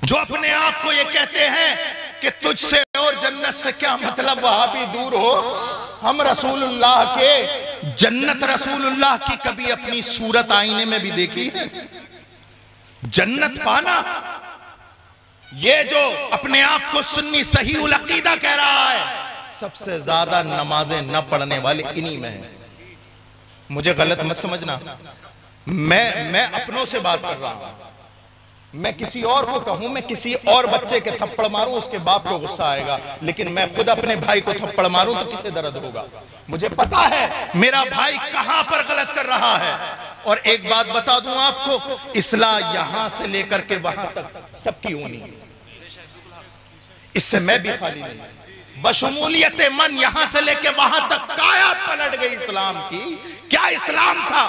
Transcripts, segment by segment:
जो अपने आप को ये कहते हैं कि तुझसे और जन्नत से क्या मतलब, वहां भी दूर हो। हम रसूलुल्लाह के, जन्नत रसूलुल्लाह की कभी अपनी सूरत आईने में भी देखी है? जन्नत पाना, ये जो अपने आप को सुन्नी सही उल अकीदा कह रहा है, सबसे ज्यादा नमाजें न पढ़ने वाले इन्हीं में है। मुझे गलत मत समझना, मैं अपनों से बात कर रहा हूं। मैं किसी और को कहूं, मैं किसी और बच्चे के थप्पड़ मारूं, उसके बाप को गुस्सा आएगा, लेकिन मैं खुद अपने भाई को थप्पड़ मारूं तो किसे दर्द होगा? मुझे पता है मेरा भाई कहां पर गलत कर रहा है। और एक बात बता दूं आपको, इस्लाह यहां से लेकर के वहां तक सबकी होनी है, इससे मैं भी खाली नहीं। बशमूलियत मन यहां से लेकर वहां तक काया पलट गई इस्लाम की। क्या इस्लाम था?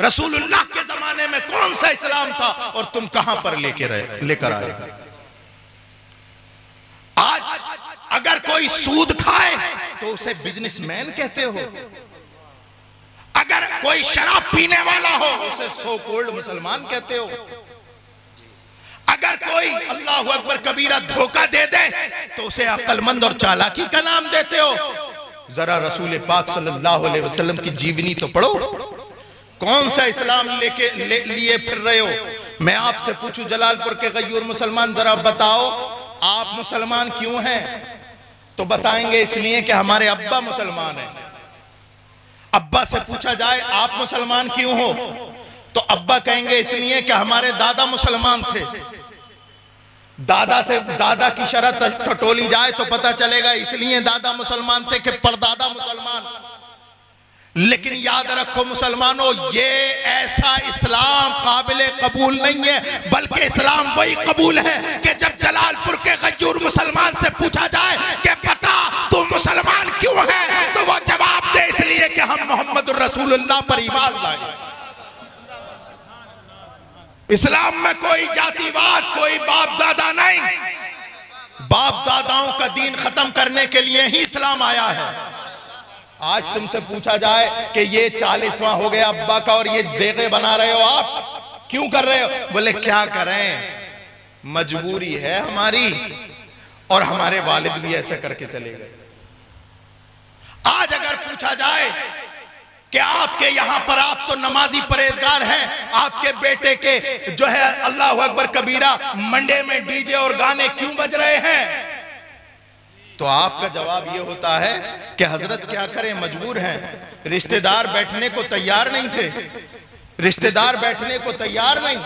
रसूलुल्लाह के जमाने में कौन सा इस्लाम था और तुम कहां पर लेकर आए? आज अगर कोई सूद खाए तो उसे बिजनेसमैन कहते हो, अगर कोई शराब पीने वाला हो उसे सो कोल्ड मुसलमान कहते हो, अगर कोई अल्लाह अकबर कबीरा धोखा दे दे तो उसे अक्लमंद और चालाकी का नाम देते हो। जरा रसूल पाक सल्लल्लाहु अलैहि वसल्लम की जीवनी तो पढ़ो। कौन सा इस्लाम लिए फिर रहे हो? मैं आपसे पूछूं, जलालपुर के गयूर मुसलमान, जरा बताओ आप मुसलमान क्यों हैं? तो बताएंगे इसलिए कि हमारे अब्बा मुसलमान हैं। अब्बा से पूछा जाए आप मुसलमान क्यों हो, तो अब्बा कहेंगे इसलिए कि हमारे दादा मुसलमान थे। दादा से दादा की शरत टटोली जाए तो पता चलेगा इसलिए दादा मुसलमान थे कि परदादा मुसलमान। लेकिन याद रखो मुसलमानों, ये ऐसा इस्लाम काबिल कबूल नहीं है, बल्कि इस्लाम वही कबूल है कि जब जलालपुर के गयूर मुसलमान से पूछा जाए कि पता तू मुसलमान क्यों है, तो वो जवाब दे इसलिए कि हम मोहम्मद रसूलुल्लाह पर ईमान लाए। इस्लाम में कोई जातिवाद, कोई बाप दादा नहीं। बाप दादाओं का दीन खत्म करने के लिए ही इस्लाम आया है। आज तुमसे पूछा जाए कि ये 40वां हो गया अब्बा का और ये देगे बना रहे हो, आप क्यों कर रहे हो? बोले क्या करें, मजबूरी है हमारी, और हमारे वालिद भी ऐसे करके चले गए। आज अगर पूछा जाए कि आपके यहां पर, आप तो नमाजी परहेजगार हैं, आपके बेटे के जो है अल्लाह अकबर कबीरा मंडे में डीजे और गाने क्यों बज रहे हैं, तो आपका जवाब यह होता है कि हजरत क्या करें, मजबूर हैं। रिश्तेदार बैठने को तैयार नहीं थे, रिश्तेदार बैठने को तैयार नहीं,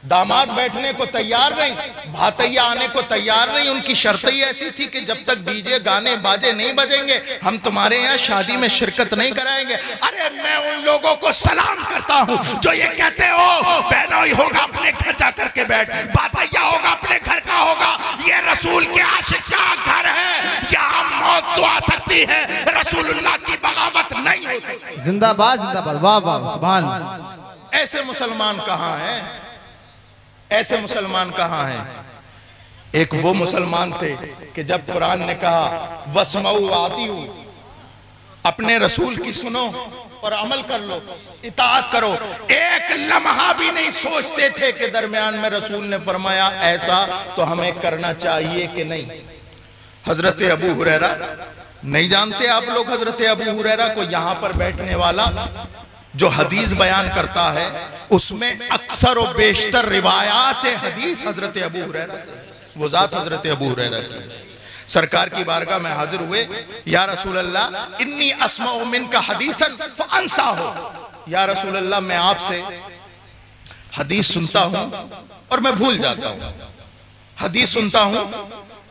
दामाद बैठने को तैयार नहीं, भातैया आने को तैयार नहीं। उनकी शर्त ही ऐसी थी कि जब तक डीजे गाने बाजे नहीं बजेंगे हम तुम्हारे यहाँ शादी में शिरकत नहीं कराएंगे। अरे मैं उन लोगों को सलाम करता हूँ जो ये कहते हो बहनोई होगा अपने घर जाकर के बैठ, भातैया होगा अपने घर का होगा, ये रसूल के आशिक का घर है, यहाँ मौत तो आ सकती है, रसूलुल्लाह की बगावत नहीं हो सकती। जिंदाबाद जिंदाबाद, वाह वाह सुभान अल्लाह। ऐसे मुसलमान कहाँ हैं? ऐसे मुसलमान कहां हैं? एक वो मुसलमान थे कि जब कुरान ने कहा वस्मऊ आतिऊ, अपने रसूल की सुनो और अमल कर लो, इताअत करो, एक लम्हा भी नहीं सोचते थे कि दरमियान में रसूल ने फरमाया ऐसा तो हमें करना चाहिए कि नहीं। हजरत अबू हुरैरा, नहीं जानते आप लोग हजरत अबू हुरैरा को? यहां पर बैठने वाला जो हदीस बयान करता है उसमें अक्सर और बेशतर रिवायात हदीस हजरत अबू हुरैरा से, वो जात हजरत अबू हुरैरा की। सरकार की बारगाह में हाजिर हुए, या रसूल अल्लाह इन्नी अस्माउ मिनका हदीसन फअंसा हो, या रसूल अल्लाह मैं आपसे हदीस सुनता हूं और मैं भूल जाता हूं, हदीस सुनता हूं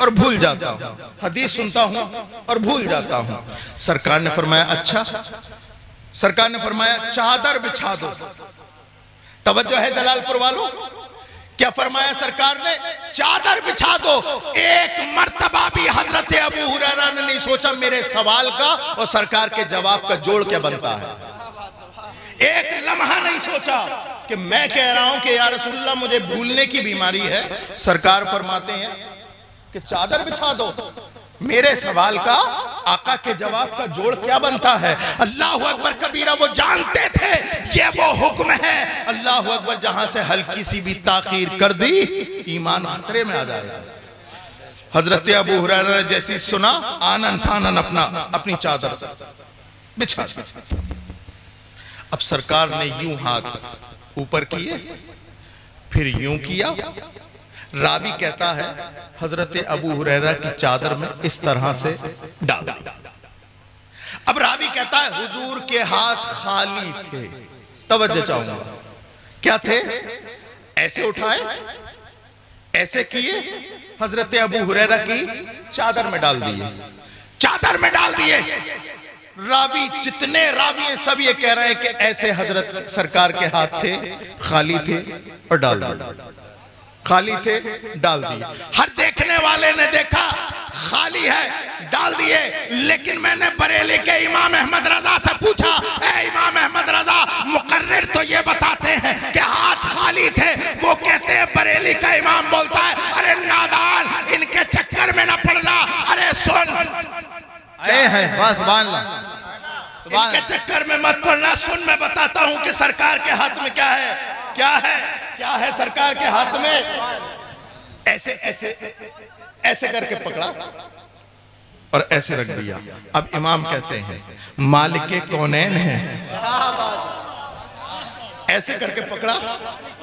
और भूल जाता हूं, हदीस सुनता हूं और भूल जाता हूं। सरकार ने फरमाया अच्छा, सरकार ने फरमाया चादर बिछा दो। तवज्जो है जलालपुर वालों, क्या फरमाया सरकार ने? चादर बिछा दो। एक मर्तबा भी हजरत अबू हुरैरा ने नहीं सोचा मेरे सवाल का और सरकार के जवाब का जोड़ क्या बनता है। एक लम्हा नहीं सोचा कि मैं कह रहा हूं कि या रसूलल्लाह मुझे भूलने की बीमारी है। सरकार फरमाते हैं कि चादर बिछा दो, मेरे सवाल का आका के जवाब का जोड़ क्या बनता है? अल्लाह अकबर कबीरा। वो जानते थे ये वो हुक्म है। अल्लाह अकबर, जहां से हल्की सी भी ताखीर कर दी ईमान खतरे में आ जाएगा। हजरत अबू हुरैरा ने जैसी सुना, आनन फानन अपनी चादर बिछा दी। अब सरकार ने यूं हाथ ऊपर किए, फिर यूं किया। रावी कहता है हजरत अबू हुरैरा की चादर में इस तरह से डाल दिया। अब रावी कहता है हुजूर के हाथ खाली थे। तवज्जो चाहूंगा, क्या थे? ऐसे उठाए, ऐसे किए, हजरत अबू हुरैरा की चादर में डाल दिए, चादर में डाल दिए। रावी, जितने रावी हैं सब ये कह रहे हैं कि ऐसे हजरत सरकार के हाथ थे, खाली थे और डाल दिए, खाली थे डाल दिए। हर देखने वाले ने देखा खाली है, डाल दिए। लेकिन मैंने बरेली के इमाम अहमद रजा से पूछा, ए इमाम अहमद रजा, मुकर्रिर तो ये बताते हैं कि हाथ खाली थे। वो कहते हैं, बरेली का इमाम बोलता है, अरे नादान, इनके चक्कर में ना पड़ना। अरे सुन, इनके चक्कर में मत पड़ना। सुन, मैं बताता हूं कि सरकार के हाथ में क्या है, क्या है, क्या है सरकार के हाथ में। ऐसे ऐसे ऐसे करके पकड़ा और ऐसे रख दिया। अब इमाम कहते हैं मालिके कौनैन है, ऐसे करके पकड़ा,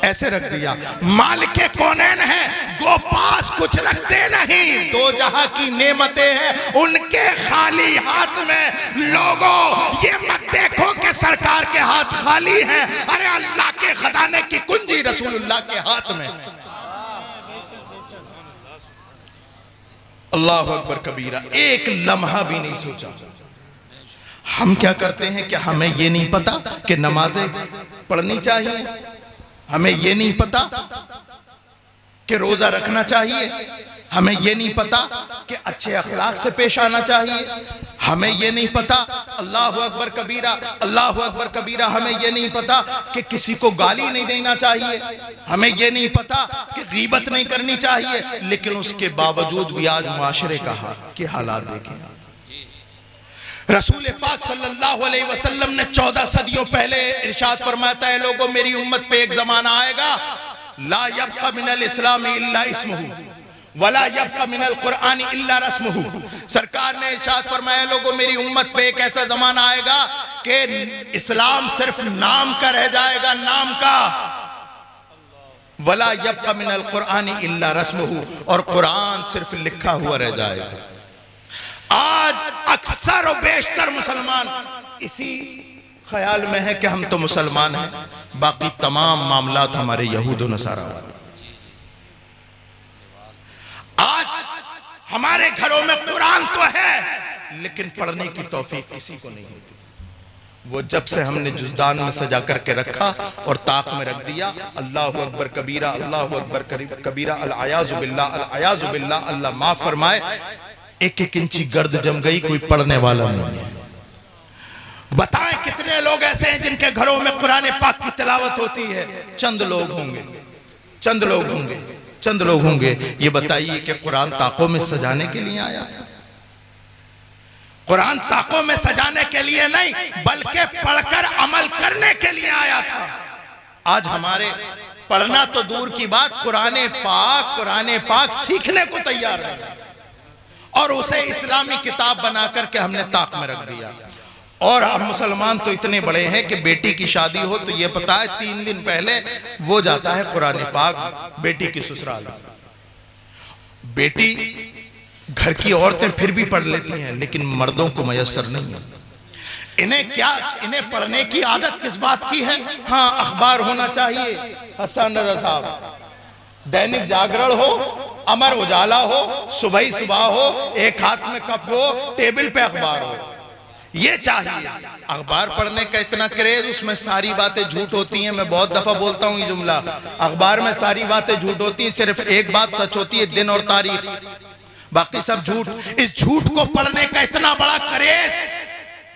ऐसे रख दिया। मालिके कौनैन है, गो पास कुछ रखते नहीं, दो जहां की नेमतें हैं उनके खाली हाथ में। लोगों, ये मत देखो कि सरकार के हाथ खाली हैं। अरे अल्लाह के खजाने की कुंजी रसूलुल्लाह के हाथ में। अल्लाह अकबर कबीरा। एक लम्हा भी नहीं सोचा। हम क्या करते हैं कि हमें ये नहीं पता कि नमाजें पढ़नी चाहिए, हमें ये नहीं पता कि रोजा रखना चाहिए, हमें ये नहीं पता कि अच्छे अखलाक से पेश आना चाहिए, हमें ये नहीं पता, अल्लाह अकबर कबीरा, अल्लाह अकबर कबीरा, हमें ये नहीं पता कि किसी को गाली नहीं देना चाहिए, हमें ये नहीं पता कि गीबत नहीं करनी चाहिए। लेकिन उसके बावजूद भी आज मुआशरे के हालात देखें। रसूल पाक सल्लल्लाहु अलैहि वसल्लम ने 14 सदियों पहले इरशाद फरमाया था, लोगों मेरी उम्मत पे एक जमाना आएगा, ला यब्का मिनल इस्लाम इल्ला इस्मुहु वला यब्का मिनल कुरआन इल्ला रस्मुहु। सरकार ने इरशाद फरमाया, लोगों मेरी उम्मत पे एक ऐसा जमाना आएगा कि इस्लाम सिर्फ नाम का रह जाएगा, नाम का। वला यब्का मिनल कुरआन इल्ला रस्मुहु, और कुरान सिर्फ लिखा हुआ रह जाएगा। आज अक्सर और बेशतर मुसलमान इसी ख्याल में है कि हम तो मुसलमान हैं, बाकी तमाम मामलात हमारे यहूद और नसारा वाले। आज हमारे घरों में कुरान तो है, लेकिन पढ़ने की तौफीक किसी को नहीं होती। वो जब से हमने जुज़दान में सजा करके रखा और ताक में रख दिया, अल्लाह अकबर कबीरा, अल्लाह अकबर कबीरा, अल आयाज़ु बिल्लाह, अल आयाज़ु बिल्लाह, अल्लाह माफ फरमाए, एक एक इंची गर्द जम गई, कोई पढ़ने वाला नहीं है। बताएं कितने लोग ऐसे हैं जिनके घरों में कुरान पाक की तिलावत होती है? चंद लोग होंगे, चंद लोग होंगे, चंद लोग होंगे। ये बताइए कि कुरान ताकों में सजाने के लिए आया? कुरान ताकों में सजाने के लिए नहीं, बल्कि पढ़कर अमल करने के लिए आया था। आज हमारे पढ़ना तो दूर की बात, कुरान पाक सीखने को तैयार है, और उसे इस्लामी किताब बना करके हमने ताक में रख दिया। और अब मुसलमान तो इतने बड़े हैं कि बेटी की शादी हो तो ये पता है 3 दिन पहले वो जाता है कुरान पाक बेटी की ससुराल। बेटी घर की औरतें फिर भी पढ़ लेती हैं, लेकिन मर्दों को मयसर नहीं है। इन्हें पढ़ने की आदत किस बात की है? हाँ, अखबार होना चाहिए, हसन रजा साहब, दैनिक जागरण हो, अमर उजाला हो, सुबह सुबह हो, एक हाथ में कप हो, टेबल पे अखबार हो, ये चाहिए। अखबार पढ़ने का इतना क्रेज, उसमें सारी बातें झूठ होती हैं। मैं बहुत दफा बोलता हूं ये जुमला, अखबार में सारी बातें झूठ होती हैं, सिर्फ एक बात सच होती है, दिन और तारीख, बाकी सब झूठ। इस झूठ को पढ़ने का इतना बड़ा क्रेज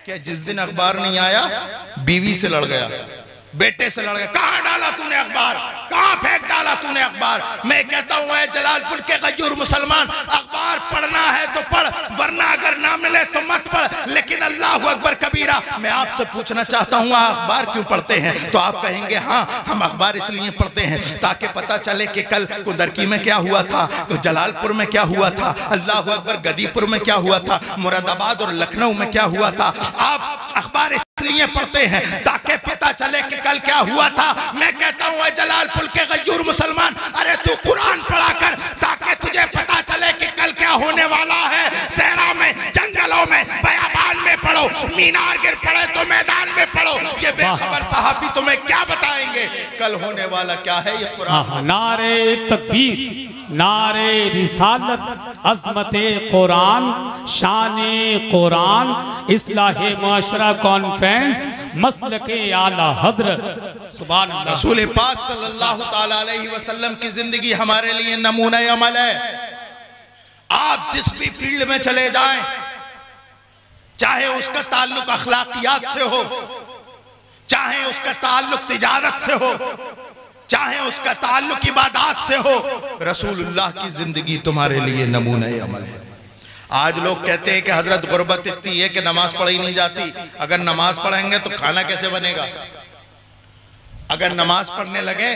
कि जिस दिन अखबार नहीं आया बीवी से लड़ गया, बेटे से लड़ गए, कहां डाला तूने अखबार, कहां फेंक डाला तूने अखबार। मैं कहता हूं ऐ जलालपुर के गयूर मुसलमान, अखबार पढ़ना है तो पढ़, वरना अगर ना मिले तो मत पढ़। लेकिन अल्लाह अकबर कबीरा, मैं आपसे पूछना चाहता हूं अखबार क्यों पढ़ते हैं? तो आप कहेंगे हाँ हम अखबार इसलिए पढ़ते हैं ताकि पता चले कि कल कुदरकी में क्या हुआ था, तो जलालपुर में क्या हुआ था, अल्लाह अकबर गदीपुर में क्या हुआ था, मुरादाबाद और लखनऊ में क्या हुआ था। आप अखबार इसलिए पढ़ते हैं ताकि पता चले कि कल क्या हुआ था। मैं कहता हूं जलालपुर के गयूर मुसलमान, अरे तू कुरान पढ़ा कर ताकि तुझे पता चले कि कल क्या होने वाला है। सहरा में, जंगलों में, बयाबान में पढ़ो, मीनार गिर पड़े तो मैदान में पढ़ो। ये बेखबर सहाफी तुम्हें क्या बताएंगे कल होने वाला क्या है। ये कुरान। नारे तकबीर, नारे रिसालत, अज़मते कुरान, शाने कुरान, इस्लाहे मुआशरा कॉन्फ्रेंस, मसलके आला हज़रत। सुभान अल्लाह। रसूल पाक सल्लल्लाहु ताला अलैहि वसल्लम की जिंदगी हमारे लिए नमूना अमल है। आप जिस भी फील्ड में चले जाएं, चाहे उसका ताल्लुक अखलाकियात से हो, चाहे उसका ताल्लुक तिजारत से हो, चाहे उसका ताल्लुक इबादत से हो, रसूलुल्लाह की जिंदगी तुम्हारे लिए नमूना अमल है। आज लोग कहते हैं कि हजरत गुर्बत इतनी है कि नमाज पढ़ी नहीं जाती। अगर नमाज पढ़ेंगे तो खाना कैसे बनेगा? अगर नमाज पढ़ने लगे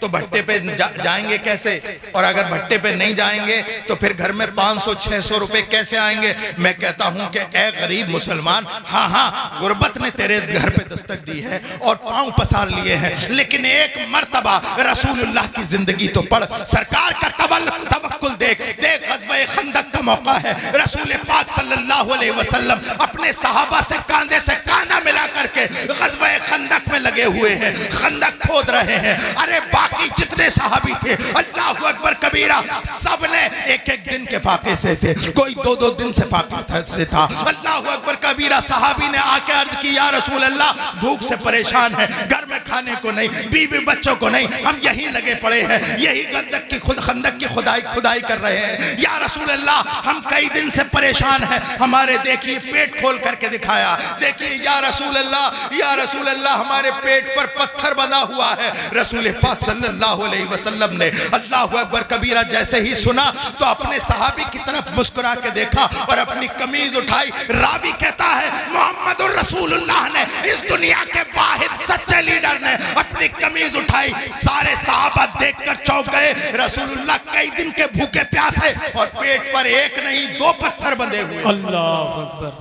तो भट्टे पे जाएंगे कैसे? और अगर भट्टे पे नहीं जाएंगे तो फिर घर में 500-600 रुपए कैसे आएंगे? मैं कहता हूं कि ए गरीब मुसलमान, हाँ हाँ गुर्बत ने तेरे घर पे दस्तक दी है और पांव पसार लिए हैं, लेकिन एक मर्तबा रसूलुल्लाह की जिंदगी तो पढ़। सरकार का तवक्कुल देख, देख गज़वे खंदक का मौका है, रसूल पाक सल्लल्लाहु अलैहि वसल्लम अपने सहाबा से कांधे से कांधा मिला करके गज़वे खंदक में लगे हुए हैं, खंदक खोद रहे हैं। अरे बाकी जितने सहाबी थे, अल्लाह अकबर कबीरा, सब ने एक एक दिन के फाके से थे, कोई 2-2 दिन से फाका से था। अल्लाह अकबर कबीरा, सहाबी ने आके अर्ज की, या रसूल अल्लाह भूख से परेशान है, घर में खाने को नहीं, बीवी बच्चों को नहीं, हम यहीं लगे पड़े हैं, यही खंदक की खुदाई कर रहे हैं। या रसूल अल्लाह हम कई दिन से परेशान हैं, हमारे देखिए पेट खोल करके दिखाया, देखिए या रसूल अल्लाह हमारे पेट पर पत्थर बंधा हुआ है। रसूल पाक सल्लल्लाहु अलैहि वसल्लम ने अल्लाह अकबर कबीरा जैसे ही सुना तो अपने सहाबी की तरफ मुस्कुरा के देखा और अपनी कमीज उठाई। रावी कहता है मोहम्मदुर रसूलुल्लाह ने, इस दुनिया के वाहिद सच्चे लीडर ने अपनी कमीज उठाई। सारे सहाबा देखकर चौंक गए। रसूलुल्लाह कई दिन के भूखे प्यासे और पेट पर एक नहीं 2 पत्थर बंधे हुए। अल्लाह अकबर,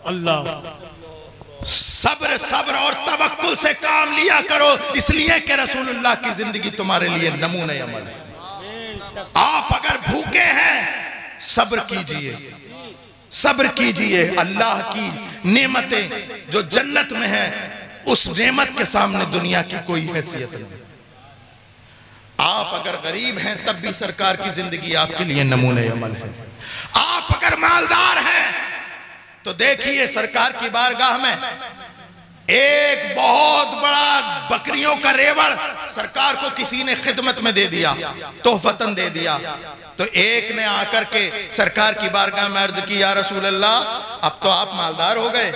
अल्लाह। सब्र सब्र और तवक्कुल से काम लिया करो, इसलिए कि रसूलुल्लाह की जिंदगी तुम्हारे लिए नमूने अमल है। आप अगर भूखे हैं सब्र कीजिए, सब्र कीजिए। अल्लाह की नेमतें जो जन्नत में है, उस नेमत के सामने दुनिया की कोई हैसियत नहीं। आप अगर गरीब हैं तब भी सरकार की जिंदगी आपके लिए नमूने अमल है। आप अगर मालदार हैं तो देखिए सरकार की बारगाह में एक बहुत बड़ा बकरियों का रेवड़ सरकार को किसी ने खिदमत में दे दिया, तोहफतन दे दिया। तो एक ने आकर के सरकार की बारगाह में अर्ज की, या रसूल अल्लाह अब तो आप मालदार हो गए,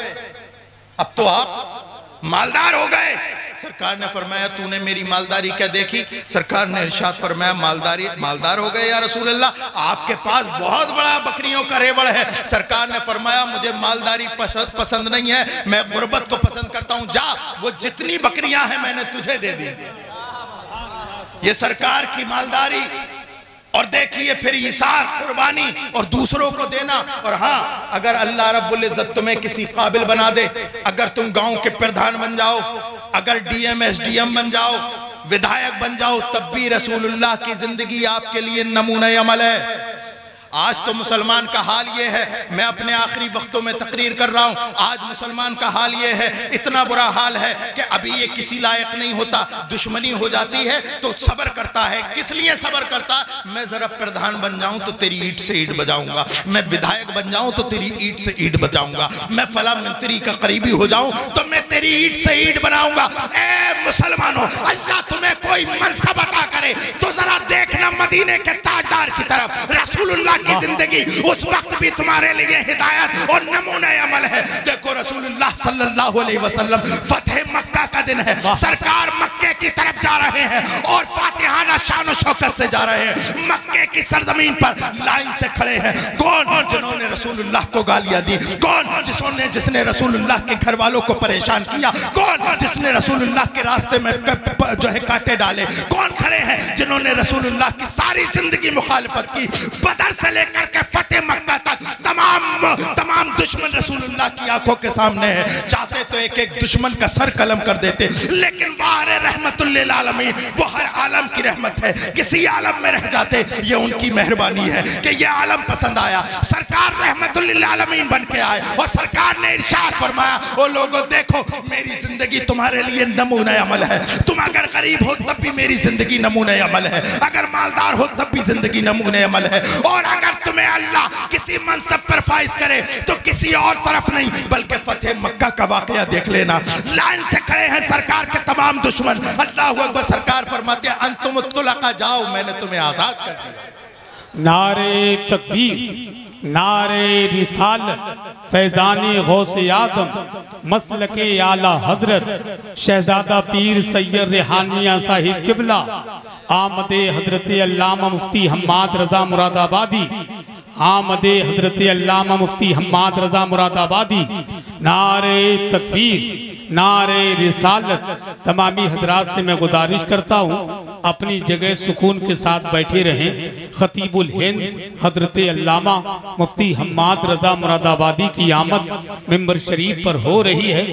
अब तो आप मालदार हो गए। सरकार ने फरमाया तूने मेरी मालदारी क्या देखी? सरकार ने इरशाद फरमाया मालदार हो गए या रसूल अल्लाह, आपके पास बहुत बड़ा बकरियों का रेवड़ है। सरकार ने फरमाया मुझे मालदारी पसंद नहीं है, मैं गुर्बत को पसंद करता हूं, जा वो जितनी बकरियां हैं मैंने तुझे दे दी। ये सरकार की मालदारी। और देखिए फिर इसार, कुर्बानी और दूसरों को देना। और हाँ, अगर अल्लाह रब्बुल इज्जत तुम्हें किसी काबिल बना दे, अगर तुम गांव के प्रधान बन जाओ, अगर डीएम एसडीएम बन जाओ, विधायक बन जाओ, तब भी रसूलुल्लाह की जिंदगी आपके लिए नमूना अमल है। आज तो मुसलमान का हाल ये है, मैं अपने आखिरी वक्तों में तकरीर कर रहा हूँ, आज मुसलमान का हाल ये है, इतना बुरा हाल है कि अभी ये किसी लायक नहीं होता, दुश्मनी हो जाती है तो सब्र करता है। किस लिए सब्र करता? मैं जरा प्रधान बन जाऊं तो तेरी ईंट से ईंट बजाऊंगा, मैं विधायक बन जाऊं तो तेरी ईंट से ईंट बजाऊंगा, मैं फला मंत्री का करीबी हो जाऊं तो मैं तेरी ईंट से ईंट बनाऊंगा। ए मुसलमानों, अल्लाह तुम्हें कोई मनसब अता करे तो जरा देखना मदीने के ताजदार की तरफ, रसूलुल्लाह की जिंदगी उस वक्त भी तुम्हारे लिए हिदायत और नमूने अमल है। देखो रसूलुल्लाह सल्लल्लाहु अलैहि वसल्लम फतह मक्का का दिन है, सरकार मक्के की तरफ जा रहे हैं और फातिहाना शान और शौकत से जा रहे हैं। मक्के की सरजमीन पर लाइन से खड़े हैं कौन? जिन्होंने रसूलुल्लाह को गालियां दी, कौन? जिसने रसूलुल्लाह के घर वालों को परेशान किया, कौन? जिसने रसूलुल्लाह के रास्ते में जो है कांटे डाले, कौन खड़े हैं? जिन्होंने रसूलुल्लाह की सारी जिंदगी मुखालिफत की। बदर से लेकर के फतेह मक्का तक तमाम दुश्मन रसूलुल्लाह की आंखों के सामने है। चाहते तो एक एक दुश्मन का सर कलम कर देते, लेकिन वारे रहमतुल लिल आलमीन, वो हर आलम की रहमत है, किसी आलम में रह जाते। ये उनकी मेहरबानी है कि ये आलम पसंद आया, सरकार रहमतुल लिल आलमीन बन के आए और सरकार ने इरशाद फरमाया, ओ लोगों देखो मेरी जिंदगी तुम्हारे लिए नमूना अमल है। तुम अगर गरीब हो तब भी मेरी जिंदगी नमूना अमल है, अगर मालदार हो तब भी जिंदगी नमूना अमल है। और अगर तुम्हें अल्लाह किसी मनसब पर फाइज करे तो किसी और तरफ नहीं बल्कि फतेह मक्का का वाकया देख लेना। लाइन से खड़े हैं सरकार के तमाम दुश्मन। अल्लाहु अकबर। सरकार फरमाते हैं अंतुम तुलका, जाओ मैंने तुम्हें आजाद कर दिया। नारे तकबीर, नारे रिसालत, फैज़ानी गौसे आदम, मसलके आला हजरत शहजादा पीर सैयद रेहानिया साहिब किबला, आमदे हजरत अल्लामा मुफ्ती हम्माद रजा मुरादाबादी, आमदे हजरत अल्लामा मुफ्ती हम्माद रजा मुरादाबादी। नारे तकबीर, नारे रिसालत। तमामी हजरात से मैं गुजारिश करता हूँ अपनी जगह सुकून के साथ बैठे रहें। खतीबुल हिंद हजरत अल्लामा मुफ्ती हम्माद रजा मुरादाबादी की आमद मिंबर शरीफ पर हो रही है।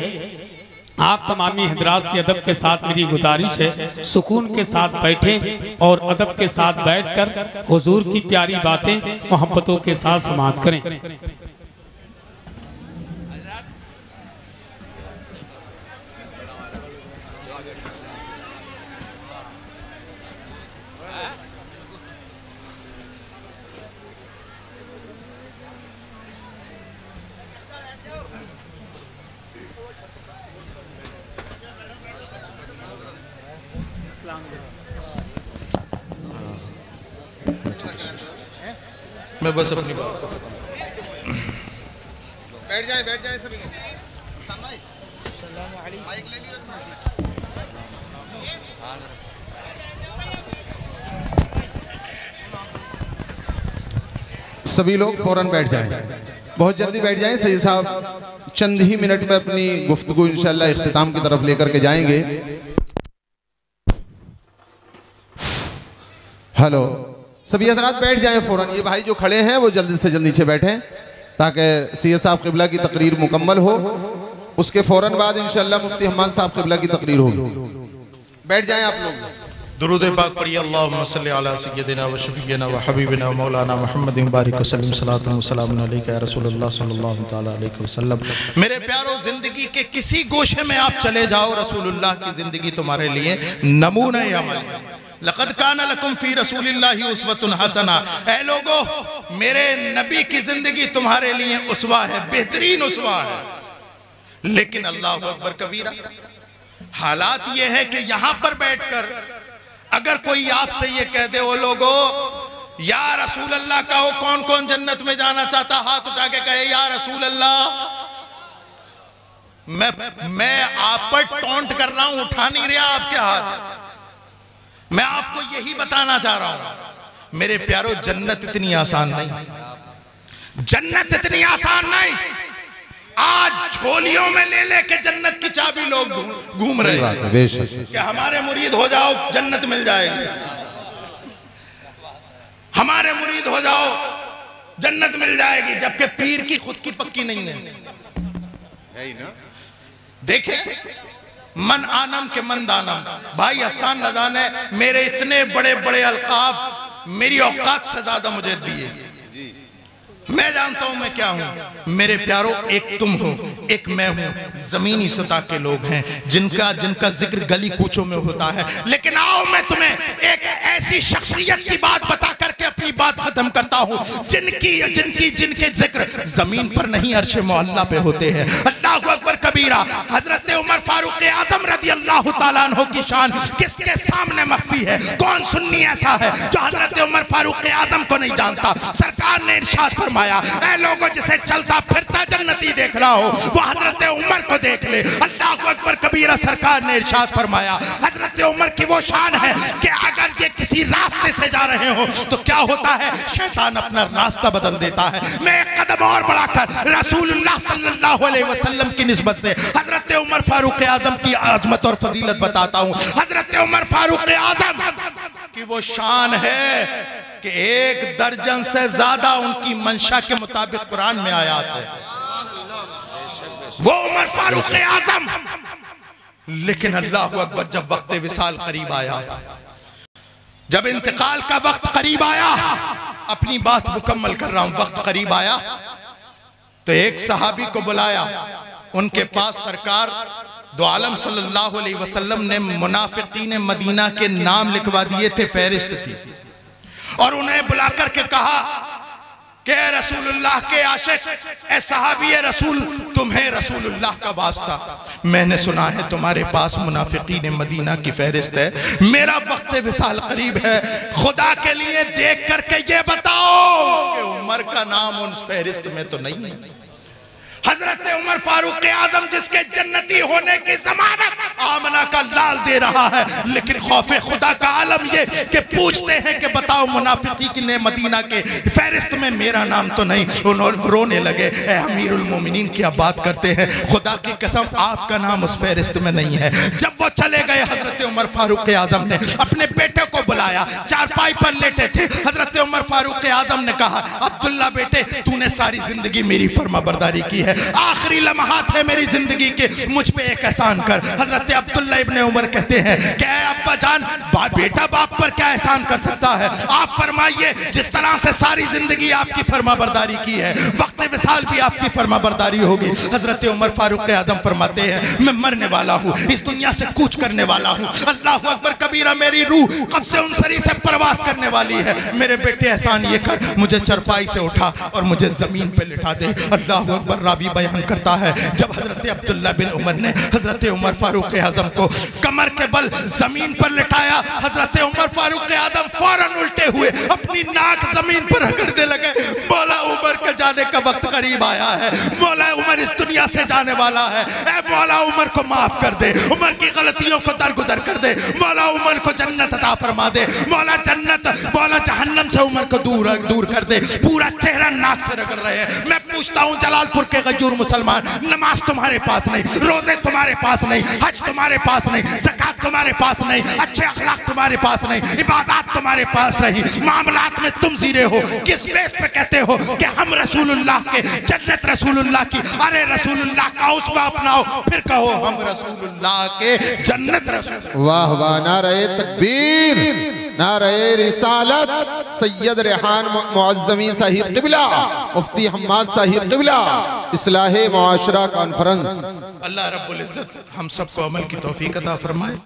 आप तमामी हजरात से अदब के साथ मेरी गुजारिश है सुकून के साथ बैठें और अदब के साथ बैठकर हुजूर की प्यारी बातें मोहब्बतों के साथ समाअत करें। मैं बस अपनी बात को बैठ जाए सभी। माइक ले लियो। सभी लोग फौरन बैठ जाएं, बहुत जल्दी बैठ जाएं। सैयद साहब चंद ही मिनट में अपनी गुफ्तगू इंशाअल्लाह इख्तिताम की तरफ लेकर के जाएंगे। हेलो, सभी हजरात बैठ जाएं फौरन। ये भाई जो खड़े हैं वो जल्दी से जल्द नीचे बैठें ताकि सैयद साहब क़िबला की तकरीर मुकम्मल हो। उसके फौरन बाद इंशाअल्लाह मुफ्ती हम्माद साहब क़िबला की तकरीर होगी। बैठ जाएं आप लोग। दुरूद पाक पढ़िए। अल्लाहुम्मा सल्लि अला सय्यदिना व शफीना व हबीबिना व मौलाना मुहम्मदिन बारिक वसल्लम सलातु व सलामुन अलैका या रसूलुल्लाह सल्लल्लाहु तआला अलैहि वसल्लम। मेरे प्यारो, जिंदगी के किसी गोशे में आप चले जाओ, रसूलुल्लाह की जिंदगी तुम्हारे लिए नमूना अमल है। लक़द काना लकुम फी रसूलिल्लाहि उस्वतुन हसना। ऐ लोगो, मेरे नबी की जिंदगी तुम्हारे लिए उसवा है, बेहतरीन उसवा है। लेकिन अल्लाहु अकबर कबीरा, हालात ये है कि यहां पर बैठकर अगर कोई आपसे ये कह दे, ओ लोगो या रसूल अल्लाह का हो, कौन कौन जन्नत में जाना चाहता, हाथ उठा के कहे या रसूल अल्लाह। मैं आप पर टॉन्ट कर रहा हूं, उठा नहीं रहा आपके हाथ। मैं आपको यही बताना चाह रहा हूं मेरे प्यारो, जन्नत इतनी आसान नहीं, जन्नत इतनी आसान नहीं। आज झोलियों में ले लेके जन्नत की चाबी लोग घूम रहे हैं कि हमारे मुरीद हो जाओ जन्नत मिल जाएगी, हमारे मुरीद हो जाओ जन्नत मिल जाएगी, जबकि पीर की खुद की पक्की नहीं है ना। देखे मन आनम के मन दानम। भाई हसन रजा ने मेरे इतने बड़े बड़े अलकाब मेरी औकात से ज्यादा मुझे दिए। मैं जानता हूं मैं क्या हूं। मेरे प्यारो, एक तुम हो, एक मैं हूं। जमीनी सतह के लोग हैं जिनका जिक्र गली कूचों में होता है। लेकिन आओ मैं तुम्हें एक ऐसी शख्सियत की बात बता करके अपनी बात खत्म करता हूं जिनके जिक्र जमीन पर नहीं अर्शे मोहल्ला पे होते हैं। अल्लाहु अकबर कबीर। कबीरा। हजरत उमर फारूक आजम रदी अल्लाह ताला अन्हु की शान किसके सामने मख्फी है? कौन सुन्नी ऐसा है जो हजरत उमर फारूक आजम को नहीं जानता? सरकार ने इरशाद फरमाया, ऐ लोगों जिसे चलता फिरता जन्नती देख रहा हो वो हजरत उमर को देख ले। अल्लाह अकबर कबीरा। सरकार ने इरशाद फरमाया, हजरत उमर की वो शान है कि अगर ये किसी रास्ते से जा रहे हो तो क्या होता है, शैतान अपना रास्ता बदल देता है। मैं एक कदम और बढ़ाकर रसूलुल्लाह सल्लल्लाहु अलैहि वसल्लम की निस्बत से हजरत उमर फारूक आजम की आजमत और फजीलत बताता हूँ। हजरत उमर फारूक आजम की वो शान है कि 1 दर्जन से ज्यादा उनकी मंशा के मुताबिक कुरान में आयात है। वो उमर फारूक आजम। लेकिन अल्लाह अकबर, जब वक्त विसाल करीब आया, जब इंतकाल का वक्त करीब आया, अपनी बात मुकम्मल कर रहा हूं, वक्त करीब आया तो एक सहाबी को बुलाया। उनके पास सरकार दो आलम सल्लल्लाहु अलैहि वसल्लम ने मुनाफिकीन मदीना के नाम लिखवा दिए थे, फहरिस्त थी, और उन्हें बुलाकर के कहा कि रसूलुल्लाह के आशिक, ए सहाबी रसूल, तुम्हें रसूलुल्लाह का वास्ता, मैंने सुना है तुम्हारे पास मुनाफिकीन मदीना की फहरिस्त है, मेरा वक्त विसाल करीब है, खुदा के लिए देख करके ये बताओ कि उमर का नाम उन फहरिस्त में तो नहीं है। हजरत उमर फारूक आजम जिसके जन्नती होने की जमानत आमना का लाल दे रहा है, लेकिन खौफे खुदा का आलम ये कि पूछते हैं कि बताओ मुनाफिकीन मदीना के फहरिस्त में मेरा नाम तो नहीं। उन्होंने रोने लगे, ए अमीरुल मोमिनीन क्या बात करते हैं, खुदा की कसम आपका नाम उस फहरिस्त में नहीं है। जब वो चले गए, हजरत उमर फारूक आजम ने अपने बेटे को बुलाया, चारपाई पर लेटे थे। हजरत उमर फारूक आजम ने कहा, अब्दुल्ला बेटे, तूने सारी जिंदगी मेरी फर्मा बरदारी की है, आखिरी लम्हात है मेरी जिंदगी के, मुझ पे एक एहसान कर। हजरत अब्दुल्ला इब्ने उमर कहते हैं कि अब्बा जान, बेटा बाप पर क्या एहसान कर सकता है, आप फरमाइए, जिस तरह से सारी जिंदगी आपकी फर्मा बरदारी की है, वक्त विसाल भी आपकी फर्मा बरदारी होगी। हजरत उमर फारूक आजम फरमाते हैं, मैं मरने वाला हूँ, इस दुनिया से कूच करने वाला हूँ, अल्लाह अकबर कबीरा, मेरी रूह कब से उनसरी से प्रवास करने वाली है, मेरे बेटे एहसान ये कर, मुझे चरपाई से उठा और मुझे जमीन पे लिटा दे। अल्लाह अकबर। रावी बयान करता है, जब हजरत अब्दुल्ला बिन उमर ने हजरत उमर फारूक आजम को कमर के बल जमीन पर लिटाया, हजरत उमर फारूक आजम फौरन उल्टे हुए अपनी नाक जमीन पर रगड़ने लगे। मौला उमर के जाने का वक्त करीब आया है, मौला उमर इस दुनिया से जाने वाला है, ऐ मौला उमर को माफ कर दे, उमर की गलतियों को दरगुजर कर दे, मौला उमर को जन्नत अता फरमा दे, मौला जन्नत, मौला जहन्नम से उमर को दूर कर दे। पूरा चेहरा नाक से रगड़ रहे हैं। मैं पूछता हूँ, जलालपुर के गजूर मुसलमान, नमाज तुम्हारे पास नहीं, रोजे तुम्हारे पास नहीं, हज तुम्हारे पास नहीं, ज़कात तुम्हारे पास नहीं, अच्छे अखलाक तुम्हारे पास नहीं, इबादत तुम्हारे पास नहीं, मामलात में तुम जीरे हो, किस बेस पे कहते हो कि हम रसूलुल्लाह के जन्नत रसूलुल्लाह की? अरे रसूलुल्लाह का उसवा अपनाओ, फिर कहो हम रसूलुल्लाह के जन्नत रसूल। वाह वाह, नारे तकबीर, नारे रिसालत। सैयद रेहान मुअज़्ज़मी साहिब क़िबला, मुफ्ती हम्माद साहिब क़िबला, इस्लाहे मुआशरा कॉन्फ्रेंस। अल्लाह रब्बुल इज्जत हम सबको अमल की तौफीक अता फरमाए।